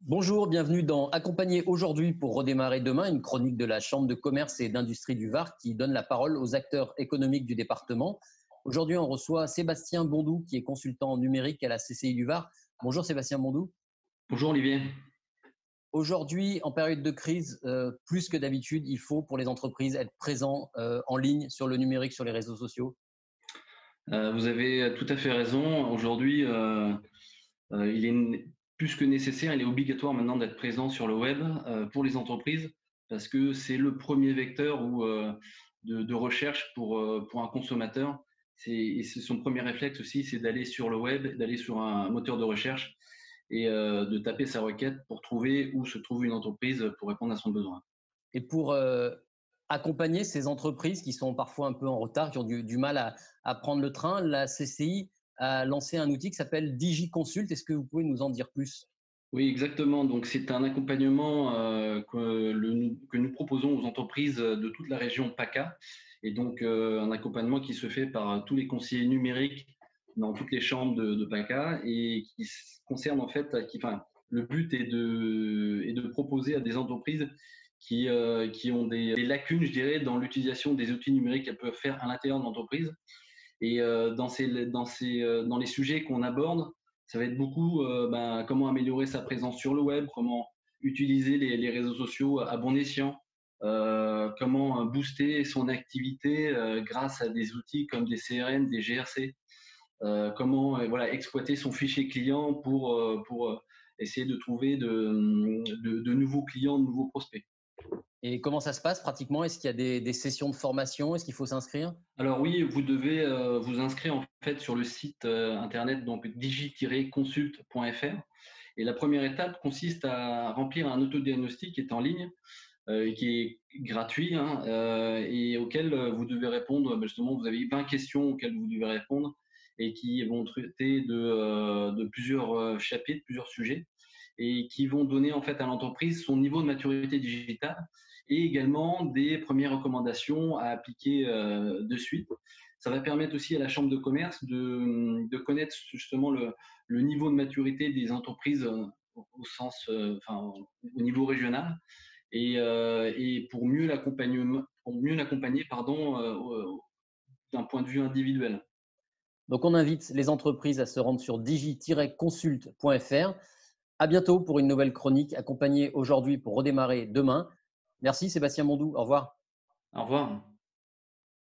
Bonjour, bienvenue dans Accompagner aujourd'hui pour redémarrer demain, une chronique de la Chambre de commerce et d'industrie du Var qui donne la parole aux acteurs économiques du département. Aujourd'hui, on reçoit Sébastien Bondou, qui est consultant en numérique à la CCI du Var. Bonjour Sébastien Bondou. Bonjour Olivier. Aujourd'hui, en période de crise, plus que d'habitude, il faut pour les entreprises être présents en ligne sur le numérique, sur les réseaux sociaux. Vous avez tout à fait raison. Aujourd'hui, il est plus que nécessaire, il est obligatoire maintenant d'être présent sur le web pour les entreprises parce que c'est le premier vecteur de recherche pour un consommateur. C'est son premier réflexe aussi, c'est d'aller sur le web, d'aller sur un moteur de recherche et de taper sa requête pour trouver où se trouve une entreprise pour répondre à son besoin. Et pour accompagner ces entreprises qui sont parfois un peu en retard, qui ont du mal à prendre le train, la CCI a lancé un outil qui s'appelle DigiConsult. Est-ce que vous pouvez nous en dire plus? Oui, exactement. Donc, c'est un accompagnement que nous proposons aux entreprises de toute la région PACA. Et donc, un accompagnement qui se fait par tous les conseillers numériques dans toutes les chambres de PACA et qui concerne en fait, le but est de proposer à des entreprises qui ont des lacunes, je dirais, dans l'utilisation des outils numériques qu'elles peuvent faire à l'intérieur de l'entreprise. Et dans les sujets qu'on aborde, ça va être beaucoup comment améliorer sa présence sur le web, comment utiliser les réseaux sociaux à bon escient, comment booster son activité grâce à des outils comme des CRM, des GRC, comment voilà, exploiter son fichier client pour essayer de trouver de nouveaux clients, de nouveaux prospects. Et comment ça se passe pratiquement? Est-ce qu'il y a des sessions de formation? Est-ce qu'il faut s'inscrire? Alors oui, vous devez vous inscrire en fait sur le site internet donc digi-consult.fr. Et la première étape consiste à remplir un autodiagnostic qui est en ligne et qui est gratuit hein, et auquel vous devez répondre. Justement, vous avez 20 questions auxquelles vous devez répondre et qui vont traiter de plusieurs chapitres, plusieurs sujets et qui vont donner en fait à l'entreprise son niveau de maturité digitale et également des premières recommandations à appliquer de suite. Ça va permettre aussi à la Chambre de commerce de connaître justement le niveau de maturité des entreprises au sens, au niveau régional et pour mieux l'accompagner pardon, d'un point de vue individuel. Donc, on invite les entreprises à se rendre sur digi-consult.fr. À bientôt pour une nouvelle chronique accompagnée aujourd'hui pour redémarrer demain. Merci Sébastien Mondou. Au revoir. Au revoir.